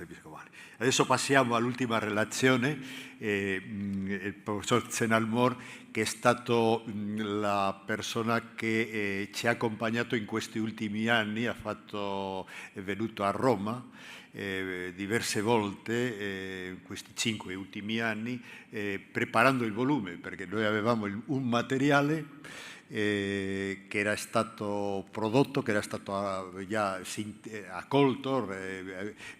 episcopali. Adesso passiamo all'ultima relazione, il professor Zenalmor, che è stato la persona che ci ha accompagnato in questi ultimi anni, è venuto a Roma diverse volte in questi 5 ultimi anni, preparando il volume, perché noi avevamo un materiale che era stato prodotto, che era stato già accolto,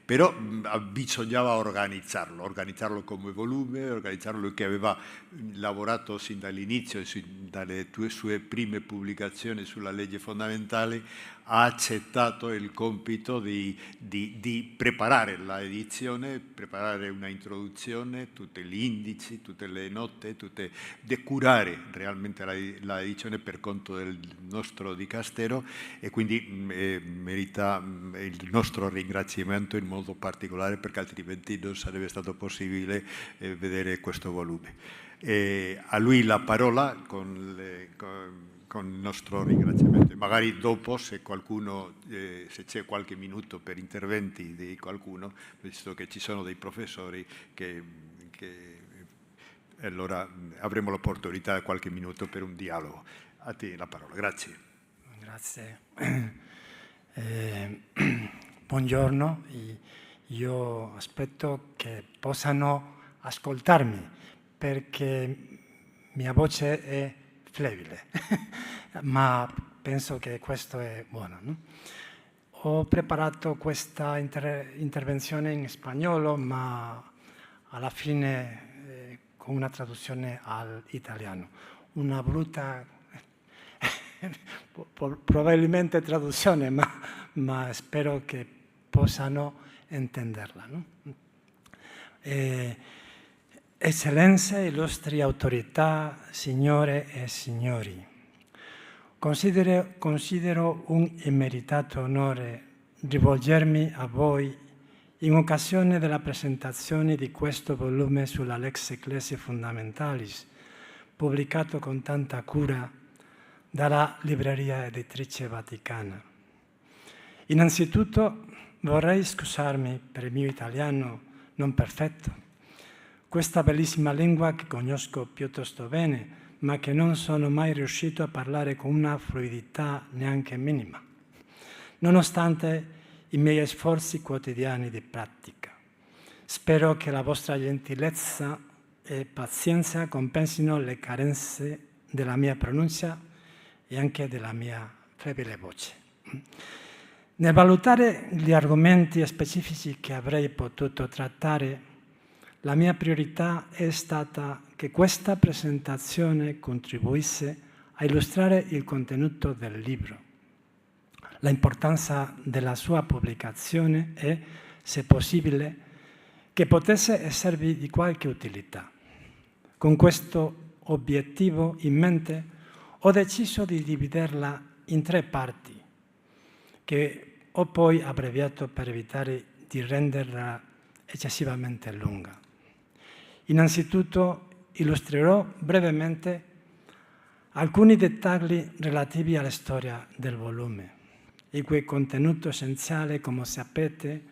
però bisognava organizzarlo come volume, organizzarlo, che aveva lavorato sin dall'inizio, dalle sue prime pubblicazioni sulla legge fondamentale, ha accettato il compito di preparare l'edizione, preparare una introduzione, tutti gli indici, tutte le note, di curare realmente l'edizione per conto del nostro dicastero, e quindi merita il nostro ringraziamento in modo particolare, perché altrimenti non sarebbe stato possibile vedere questo volume. A lui la parola con il nostro ringraziamento. Magari dopo, se c'è qualche minuto per interventi di qualcuno, visto che ci sono dei professori allora avremo l'opportunità di qualche minuto per un dialogo. A te la parola. Grazie. Grazie. Buongiorno. Io aspetto che possano ascoltarmi, perché mia voce è flebile, ma penso che questo è buono, no? Ho preparato questa intervenzione in spagnolo, ma alla fine con una traduzione all'italiano. Una brutta, probabilmente traduzione, ma spero che possano intenderla, no? Eccellenze, illustri autorità, signore e signori, considero un immeritato onore rivolgermi a voi in occasione della presentazione di questo volume sulla Lex Ecclesiae Fundamentalis, pubblicato con tanta cura dalla Libreria Editrice Vaticana. Innanzitutto vorrei scusarmi per il mio italiano non perfetto, questa bellissima lingua che conosco piuttosto bene, ma che non sono mai riuscito a parlare con una fluidità neanche minima, nonostante i miei sforzi quotidiani di pratica. Spero che la vostra gentilezza e pazienza compensino le carenze della mia pronuncia e anche della mia flebile voce. Nel valutare gli argomenti specifici che avrei potuto trattare, la mia priorità è stata che questa presentazione contribuisse a illustrare il contenuto del libro, l'importanza della sua pubblicazione e, se possibile, che potesse esservi di qualche utilità. Con questo obiettivo in mente ho deciso di dividerla in 3 parti, che ho poi abbreviato per evitare di renderla eccessivamente lunga. Innanzitutto illustrerò brevemente alcuni dettagli relativi alla storia del volume, il cui contenuto essenziale, come sapete,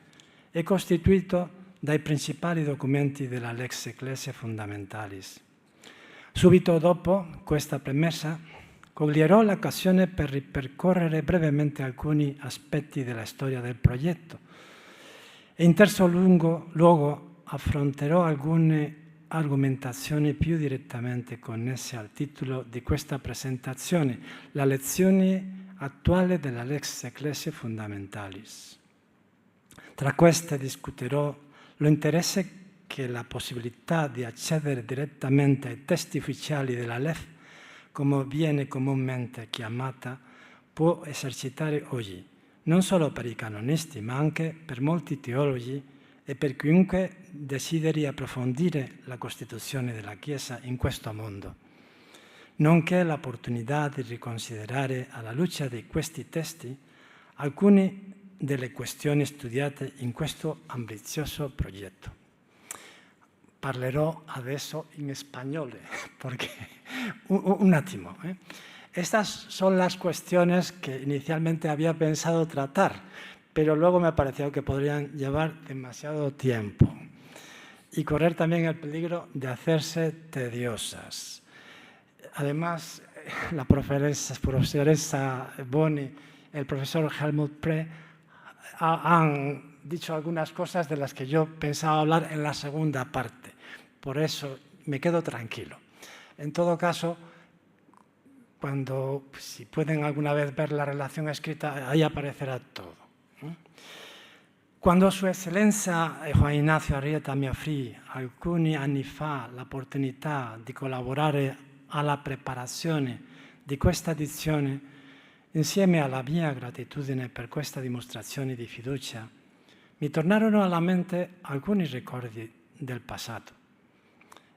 è costituito dai principali documenti della Lex Ecclesiae Fundamentalis. Subito dopo questa premessa, coglierò l'occasione per ripercorrere brevemente alcuni aspetti della storia del progetto e in terzo luogo affronterò alcune argomentazioni più direttamente connesse al titolo di questa presentazione, la lezione attuale della Lex Ecclesiae Fundamentalis. Tra queste discuterò l'interesse che la possibilità di accedere direttamente ai testi ufficiali della LEF, come viene comunemente chiamata, può esercitare oggi, non solo per i canonisti, ma anche per molti teologi e per chiunque desideri approfondire la Costituzione della Chiesa in questo mondo, nonché l'opportunità di riconsiderare alla luce di questi testi alcune delle questioni studiate in questo ambizioso progetto. Parlerò adesso in español, porque un attimo. Estas son las cuestiones que inicialmente había pensado tratar, pero luego me pareció que podrían llevar demasiado tiempo y correr también el peligro de hacerse tediosas. Además, la profesoresa Boni, el profesor Helmut Pre han dicho algunas cosas de las que yo pensaba hablar en la segunda parte. Por eso me quedo tranquilo. En todo caso, si pueden alguna vez ver la relación escrita, ahí aparecerá todo. Quando Sua Eccellenza Juan Ignazio Arrieta mi offrì alcuni anni fa l'opportunità di collaborare alla preparazione di questa edizione, insieme alla mia gratitudine per questa dimostrazione di fiducia, mi tornarono alla mente alcuni ricordi del passato.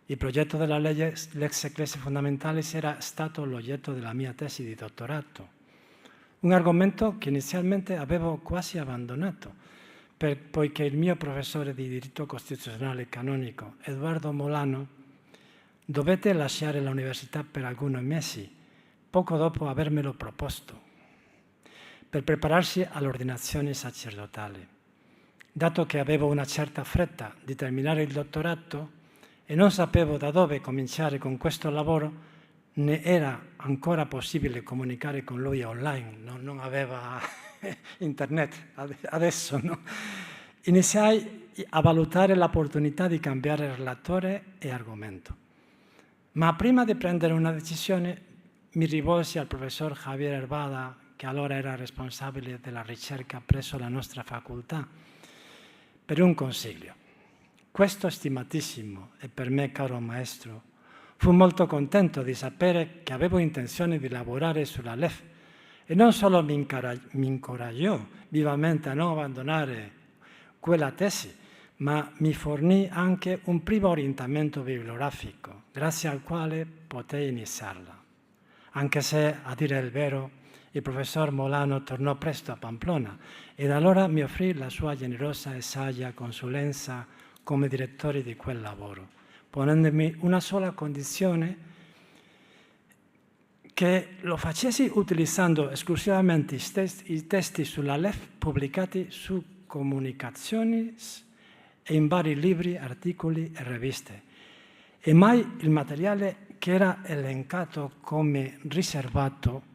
Il progetto della legge Lex Ecclesiae Fundamentalis era stato l'oggetto della mia tesi di dottorato, un argomento che inizialmente avevo quasi abbandonato, poiché il mio professore di diritto costituzionale canonico, Edoardo Molano, dovette lasciare l'università per alcuni mesi, poco dopo avermelo proposto, per prepararsi all'ordinazione sacerdotale. Dato che avevo una certa fretta di terminare il dottorato e non sapevo da dove cominciare con questo lavoro, ne era ancora possibile comunicare con lui online, non aveva internet adesso, no? Iniziai a valutare l'opportunità di cambiare relatore e argomento. Ma prima di prendere una decisione mi rivolsi al professor Javier Herbada, che allora era responsabile della ricerca presso la nostra facoltà, per un consiglio. Questo stimatissimo e per me caro maestro fu molto contento di sapere che avevo intenzione di lavorare sulla LEF e non solo mi incoraggiò vivamente a non abbandonare quella tesi, ma mi fornì anche un primo orientamento bibliografico, grazie al quale potei iniziarla. Anche se, a dire il vero, il professor Molano tornò presto a Pamplona e da allora mi offrì la sua generosa e saggia consulenza come direttore di quel lavoro, ponendomi una sola condizione: che lo facessi utilizzando esclusivamente i testi sulla LEF pubblicati su Communicaciones e in vari libri, articoli e riviste, e mai il materiale che era elencato come riservato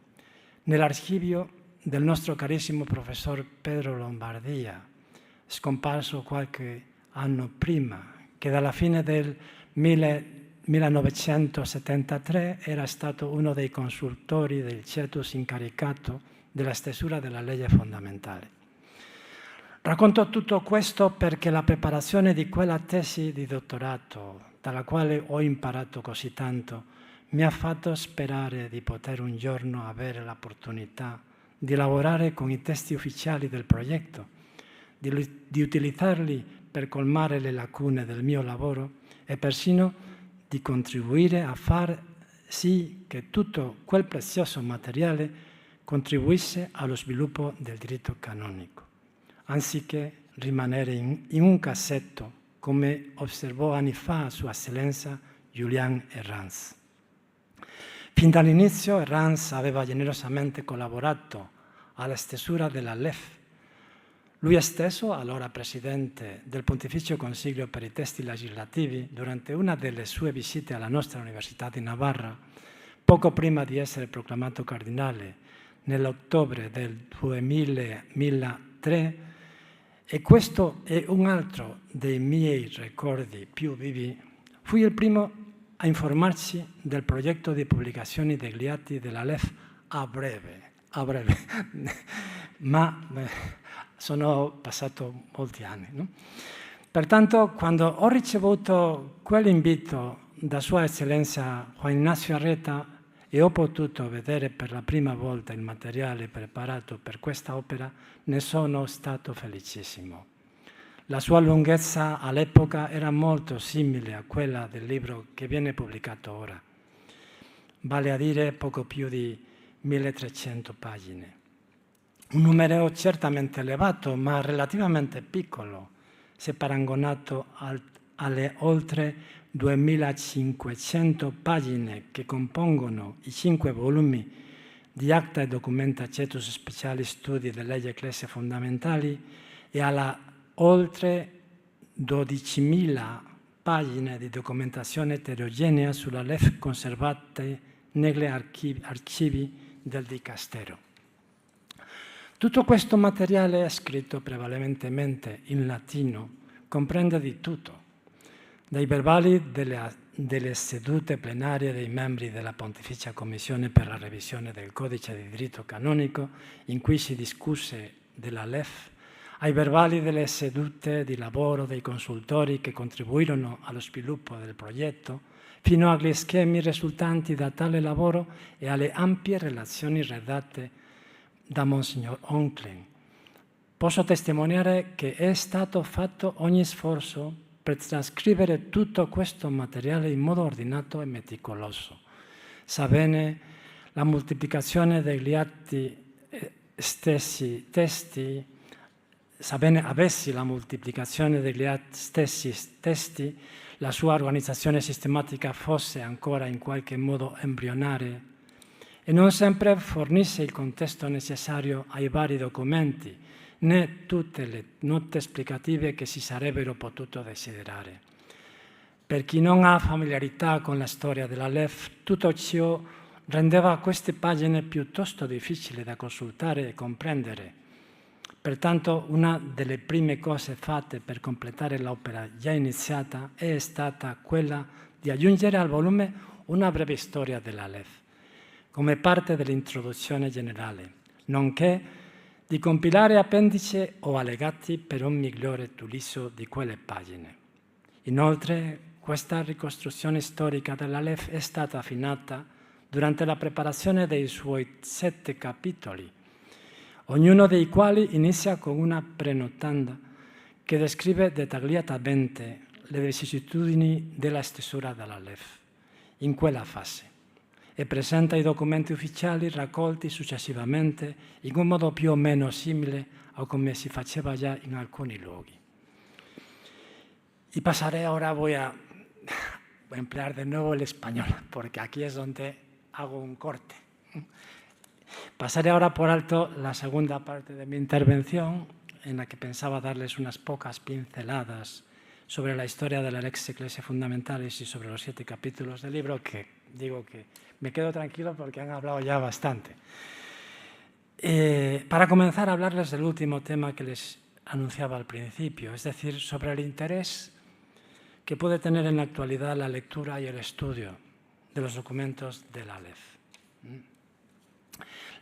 nell'archivio del nostro carissimo professor Pedro Lombardia, scomparso qualche anno prima, che dalla fine del 1973 era stato uno dei consultori del certus incaricato della stesura della legge fondamentale. Racconto tutto questo perché la preparazione di quella tesi di dottorato, dalla quale ho imparato così tanto, mi ha fatto sperare di poter un giorno avere l'opportunità di lavorare con i testi ufficiali del progetto, di utilizzarli per colmare le lacune del mio lavoro e persino di contribuire a far sì che tutto quel prezioso materiale contribuisse allo sviluppo del diritto canonico, anziché rimanere in un cassetto, come osservò anni fa Sua Eccellenza Julian Herranz. Fin dall'inizio Herranz aveva generosamente collaborato alla stesura della LEF. Lui stesso, allora presidente del Pontificio Consiglio per i Testi Legislativi, durante una delle sue visite alla nostra Università di Navarra, poco prima di essere proclamato cardinale nell'ottobre del 2003, e questo è un altro dei miei ricordi più vivi, fui il primo a informarci del progetto di pubblicazione degli atti della LEF a breve, ma sono passati molti anni, no? Pertanto, quando ho ricevuto quell'invito da Sua Eccellenza Juan Ignazio Arrieta e ho potuto vedere per la prima volta il materiale preparato per questa opera, ne sono stato felicissimo. La sua lunghezza all'epoca era molto simile a quella del libro che viene pubblicato ora, vale a dire poco più di 1300 pagine. Un numero certamente elevato, ma relativamente piccolo, se paragonato alle oltre 2500 pagine che compongono i 5 volumi di Acta e Documenta Cetus Speciali Studi delle Leggi Ecclesie Fondamentali e alla oltre 12.000 pagine di documentazione eterogenea sulla LEF conservate negli archivi del Dicastero. Tutto questo materiale è scritto prevalentemente in latino, comprende di tutto, dai verbali delle sedute plenarie dei membri della Pontificia Commissione per la revisione del Codice di diritto canonico, in cui si discusse della LEF, ai verbali delle sedute di lavoro dei consultori che contribuirono allo sviluppo del progetto, fino agli schemi risultanti da tale lavoro e alle ampie relazioni redatte da Monsignor Oncklin. Posso testimoniare che è stato fatto ogni sforzo per trascrivere tutto questo materiale in modo ordinato e meticoloso. Sebbene la moltiplicazione degli atti sebbene avessi la moltiplicazione degli stessi testi, la sua organizzazione sistematica fosse ancora in qualche modo embrionale e non sempre fornisse il contesto necessario ai vari documenti, né tutte le note esplicative che si sarebbero potuto desiderare. Per chi non ha familiarità con la storia della LEF, tutto ciò rendeva queste pagine piuttosto difficili da consultare e comprendere. Pertanto, una delle prime cose fatte per completare l'opera già iniziata è stata quella di aggiungere al volume una breve storia della LEF, come parte dell'introduzione generale, nonché di compilare appendici o allegati per un migliore utilizzo di quelle pagine. Inoltre, questa ricostruzione storica della LEF è stata affinata durante la preparazione dei suoi 7 capitoli, ognuno dei quali inizia con una prenotanda che descrive dettagliatamente le vicissitudini della stesura della LEF in quella fase e presenta i documenti ufficiali raccolti successivamente in un modo più o meno simile a come si faceva già in alcuni luoghi. Y pasaré ahora, voy a emplear de nuevo el español, porque aquí es donde hago un corte. Pasaré ahora por alto la segunda parte de mi intervención, en la que pensaba darles unas pocas pinceladas sobre la historia de la Lex Ecclesiae Fundamentalis y sobre los 7 capítulos del libro, que digo que me quedo tranquilo porque han hablado ya bastante. Para comenzar a hablarles del último tema que les anunciaba al principio, es decir, sobre el interés que puede tener en la actualidad la lectura y el estudio de los documentos de la LEF.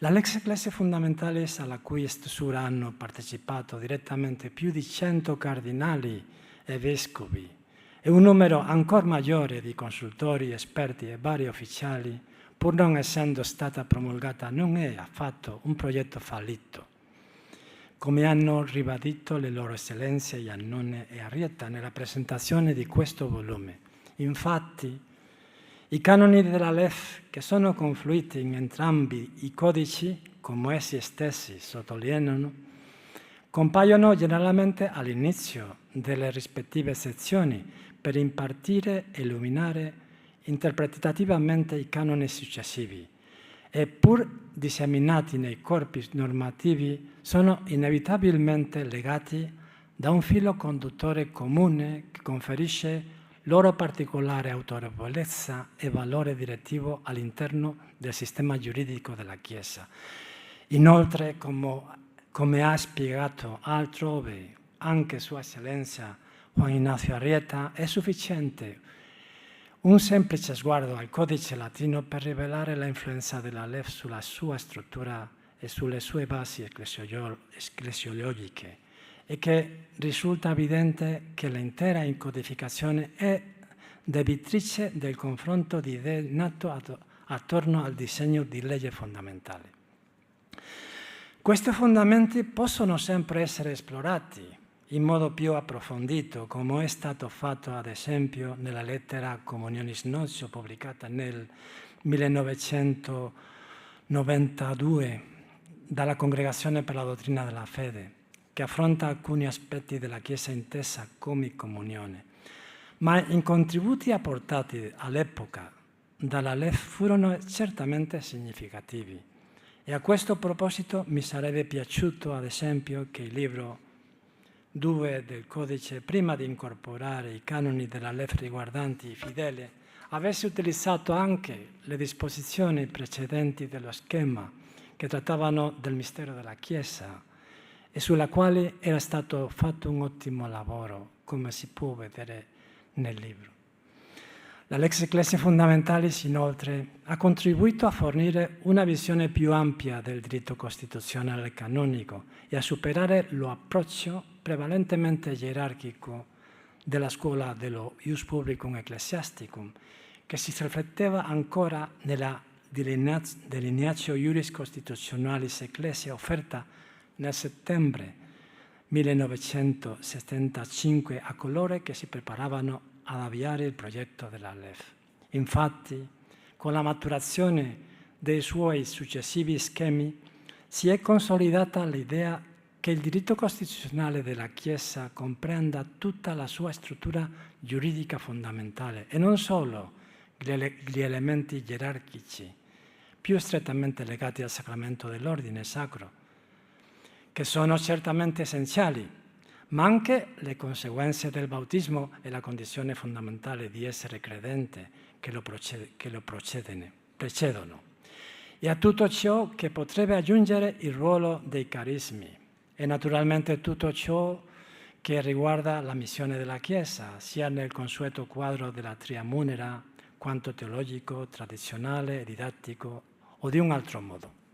La Lex Ecclesiae Fundamentalis, alla cui stesura hanno partecipato direttamente più di 100 cardinali e vescovi e un numero ancora maggiore di consultori, esperti e vari ufficiali, pur non essendo stata promulgata, non è affatto un progetto fallito, come hanno ribadito le loro eccellenze Iannone e Arrieta nella presentazione di questo volume. Infatti, i canoni della LEF, che sono confluiti in entrambi i codici, come essi stessi sottolineano, compaiono generalmente all'inizio delle rispettive sezioni per impartire e illuminare interpretativamente i canoni successivi e pur disseminati nei corpi normativi sono inevitabilmente legati da un filo conduttore comune che conferisce loro particolare autorevolezza e valore direttivo all'interno del sistema giuridico della Chiesa. Inoltre, come ha spiegato altrove anche Sua Eccellenza Juan Ignacio Arrieta, è sufficiente un semplice sguardo al codice latino per rivelare l'influenza della LEF sulla sua struttura e sulle sue basi ecclesiologiche e che risulta evidente che l'intera incodificazione è debitrice del confronto di idee nato attorno al disegno di legge fondamentale. Questi fondamenti possono sempre essere esplorati in modo più approfondito, come è stato fatto ad esempio nella lettera Communionis Notio pubblicata nel 1992 dalla Congregazione per la Dottrina della Fede, che affronta alcuni aspetti della Chiesa intesa come comunione. Ma i contributi apportati all'epoca dalla LEF furono certamente significativi E a questo proposito mi sarebbe piaciuto, ad esempio, che il libro 2 del codice, prima di incorporare i canoni della LEF riguardanti i fedeli, avesse utilizzato anche le disposizioni precedenti dello schema che trattavano del mistero della Chiesa e sulla quale era stato fatto un ottimo lavoro, come si può vedere nel libro. La Lex Ecclesiae Fundamentalis, inoltre, ha contribuito a fornire una visione più ampia del diritto costituzionale canonico e a superare l'approccio prevalentemente gerarchico della scuola dello Ius Publicum Ecclesiasticum, che si rifletteva ancora nella Delineatio Iuris Constitutionalis Ecclesiae offerta nel settembre 1975 a coloro che si preparavano ad avviare il progetto della LEF. Infatti, con la maturazione dei suoi successivi schemi, si è consolidata l'idea che il diritto costituzionale della Chiesa comprenda tutta la sua struttura giuridica fondamentale e non solo gli elementi gerarchici più strettamente legati al sacramento dell'ordine sacro, che sono certamente essenziali, ma anche le conseguenze del bautismo e la condizione fondamentale di essere credente che lo precedono. E a tutto ciò che potrebbe aggiungere il ruolo dei carismi e naturalmente tutto ciò che riguarda la missione della Chiesa, sia nel consueto quadro della triamunera, quanto teologico, tradizionale, didattico o di un altro modo.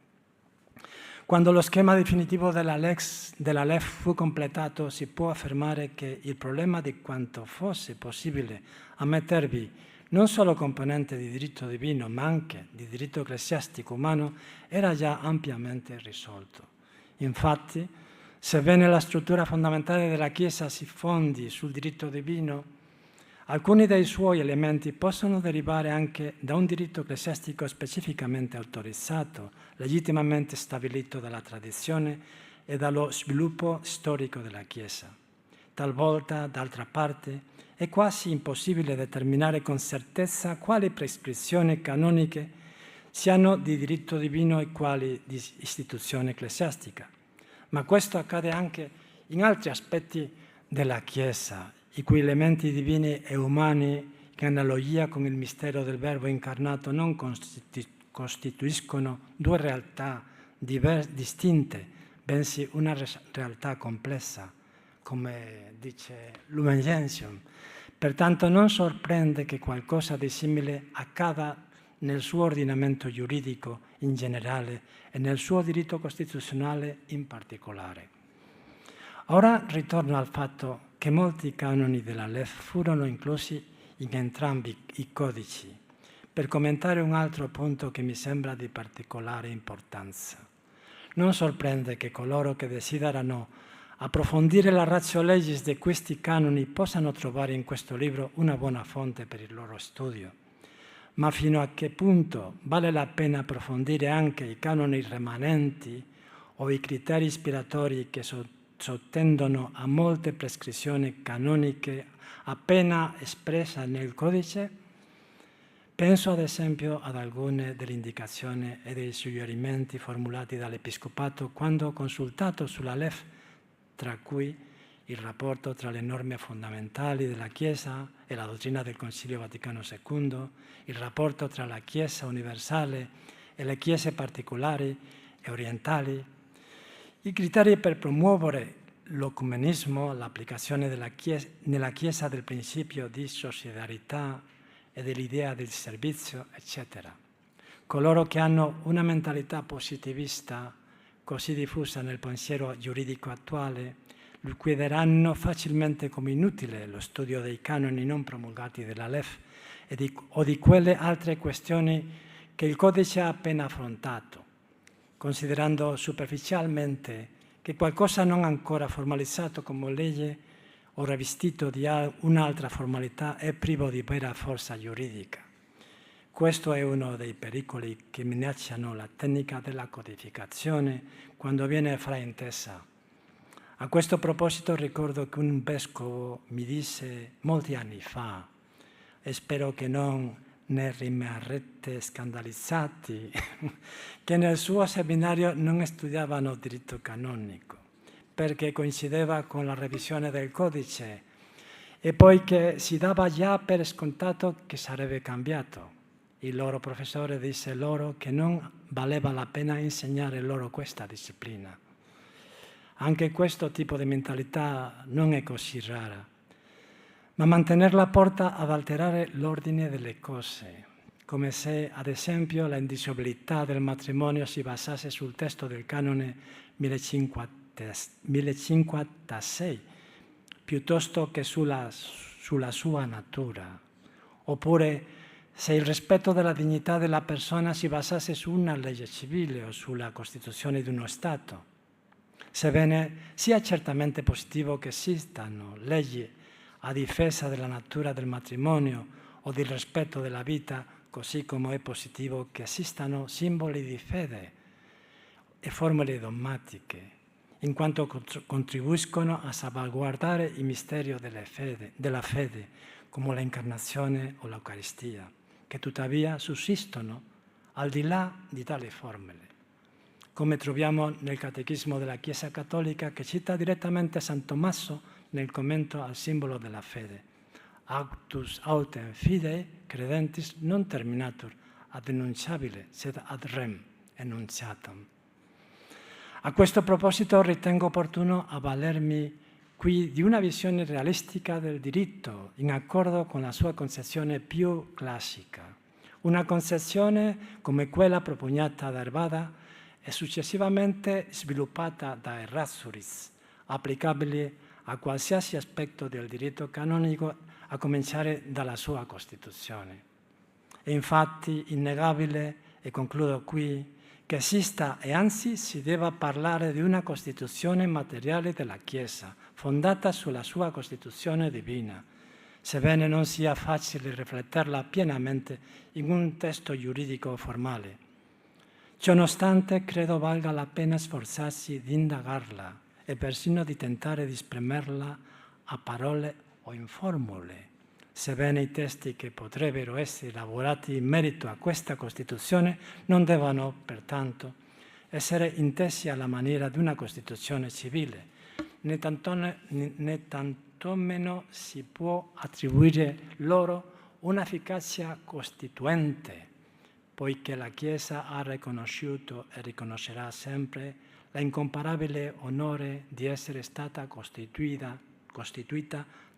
Quando lo schema definitivo della LEF fu completato, si può affermare che il problema di quanto fosse possibile ammettervi non solo componente di diritto divino, ma anche di diritto ecclesiastico umano, era già ampiamente risolto. Infatti, sebbene la struttura fondamentale della Chiesa si fondi sul diritto divino, alcuni dei suoi elementi possono derivare anche da un diritto ecclesiastico specificamente autorizzato, legittimamente stabilito dalla tradizione e dallo sviluppo storico della Chiesa. Talvolta, d'altra parte, è quasi impossibile determinare con certezza quali prescrizioni canoniche siano di diritto divino e quali di istituzione ecclesiastica. Ma questo accade anche in altri aspetti della Chiesa, i cui elementi divini e umani, in analogia con il mistero del Verbo incarnato, non costituiscono due realtà distinte, bensì una realtà complessa, come dice Lumen Gentium. Pertanto non sorprende che qualcosa di simile accada nel suo ordinamento giuridico in generale e nel suo diritto costituzionale in particolare. Ora ritorno al fatto che molti canoni della LEF furono inclusi in entrambi i codici, per commentare un altro punto che mi sembra di particolare importanza. Non sorprende che coloro che desiderano approfondire la ratio legis di questi canoni possano trovare in questo libro una buona fonte per il loro studio. Ma fino a che punto vale la pena approfondire anche i canoni rimanenti o i criteri ispiratori che sottendono a molte prescrizioni canoniche appena espresse nel codice? Penso ad esempio ad alcune delle indicazioni e dei suggerimenti formulati dall'Episcopato quando consultato sulla LEF, tra cui il rapporto tra le norme fondamentali della Chiesa e la dottrina del Concilio Vaticano II, il rapporto tra la Chiesa universale e le Chiese particolari e orientali, i criteri per promuovere l'ecumenismo, l'applicazione nella Chiesa del principio di solidarietà e dell'idea del servizio, eccetera. Coloro che hanno una mentalità positivista così diffusa nel pensiero giuridico attuale liquideranno facilmente come inutile lo studio dei canoni non promulgati della LEF o di quelle altre questioni che il Codice ha appena affrontato, considerando superficialmente che qualcosa non ancora formalizzato come legge o rivestito di un'altra formalità è privo di vera forza giuridica. Questo è uno dei pericoli che minacciano la tecnica della codificazione quando viene fraintesa. A questo proposito ricordo che un vescovo mi disse molti anni fa, e spero che non ne rimarrete scandalizzati che nel suo seminario non studiavano diritto canonico, perché coincideva con la revisione del codice e poiché si dava già per scontato che sarebbe cambiato. Il loro professore disse loro che non valeva la pena insegnare loro questa disciplina. Anche questo tipo di mentalità non è così rara, ma mantenerla porta ad alterare l'ordine delle cose, come se, ad esempio, la indissolubilità del matrimonio si basasse sul testo del canone 1056, piuttosto che sulla sua natura, oppure se il rispetto della dignità della persona si basasse su una legge civile o sulla Costituzione di uno Stato. Sebbene sia certamente positivo che esistano leggi a difesa della natura del matrimonio o del rispetto della vita, così come è positivo che esistano simboli di fede e formule dogmatiche, in quanto contribuiscono a salvaguardare il mistero della fede, come l'incarnazione o l'Eucaristia, che tuttavia sussistono al di là di tali formule, come troviamo nel Catechismo della Chiesa Cattolica, che cita direttamente San Tommaso nel commento al simbolo della fede: Actus autem fidei credentis non terminatur ad enunciabile, sed ad rem enunciatam. A questo proposito ritengo opportuno avvalermi qui di una visione realistica del diritto, in accordo con la sua concezione più classica. Una concezione come quella propugnata da Erbada e successivamente sviluppata da Errázuriz, applicabile a qualsiasi aspetto del diritto canonico, a cominciare dalla sua Costituzione. È infatti innegabile, e concludo qui, che esista e anzi si debba parlare di una Costituzione materiale della Chiesa, fondata sulla sua Costituzione divina, sebbene non sia facile rifletterla pienamente in un testo giuridico formale. Ciononostante, credo valga la pena sforzarsi di indagarla e persino di tentare di esprimerla a parole o in formule, sebbene i testi che potrebbero essere elaborati in merito a questa Costituzione non devono, pertanto, essere intesi alla maniera di una Costituzione civile, né tantomeno si può attribuire loro un'efficacia costituente, poiché la Chiesa ha riconosciuto e riconoscerà sempre la incomparabile onore di essere stata costituita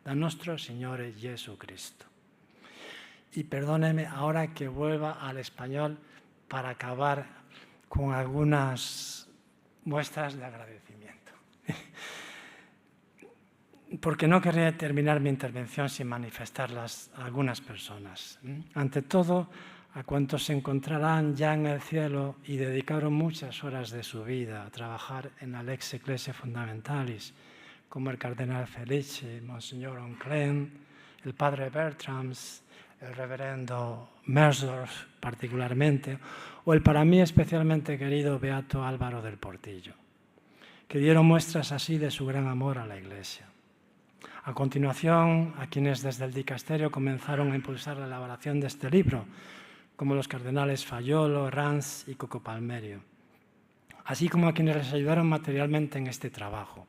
da nuestro Señor Jesucristo. Y perdóneme ahora que vuelva al español para acabar con algunas muestras de agradecimiento. Porque no querría terminar mi intervención sin manifestarlas a algunas personas. Ante todo, a cuantos se encontrarán ya en el cielo y dedicaron muchas horas de su vida a trabajar en la Lex Ecclesiae Fundamentalis, como el cardenal Felice, Monseñor Onclen, el padre Bertrams, el reverendo Mersdorf particularmente, o el para mí especialmente querido beato Álvaro del Portillo, que dieron muestras así de su gran amor a la Iglesia. A continuación, a quienes desde el dicasterio comenzaron a impulsar la elaboración de este libro, como los cardenales Fayolo, Ranz y Coco Palmerio, así como a quienes les ayudaron materialmente en este trabajo.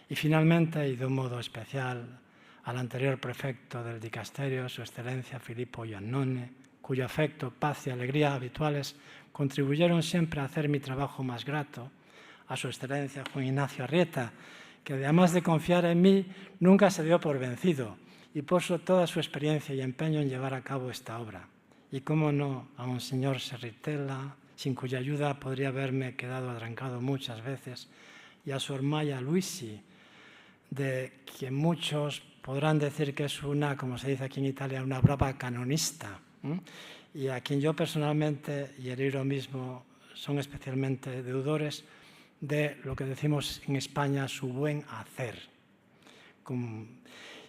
Y finalmente, y de un modo especial, al anterior prefecto del dicasterio, su excelencia Filippo Iannone, cuyo afecto, paz y alegría habituales contribuyeron siempre a hacer mi trabajo más grato, a su excelencia Juan Ignacio Arrieta, que además de confiar en mí, nunca se dio por vencido y puso toda su experiencia y empeño en llevar a cabo esta obra. Y cómo no, a Monseñor Serritella, sin cuya ayuda podría haberme quedado atrancado muchas veces, y a su hermana Luisi, de quien muchos podrán decir que es una, como se dice aquí en Italia, una brava canonista, y a quien yo personalmente y el libro mismo son especialmente deudores de lo que decimos en España, su buen hacer.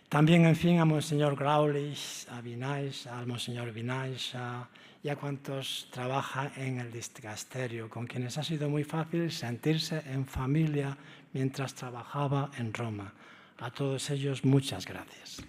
También, en fin, a Monseñor Graulich, a Vinaixa, al Monseñor Vinaixa y a cuantos trabajan en el dicasterio, con quienes ha sido muy fácil sentirse en familia mientras trabajaba en Roma. A todos ellos, muchas gracias.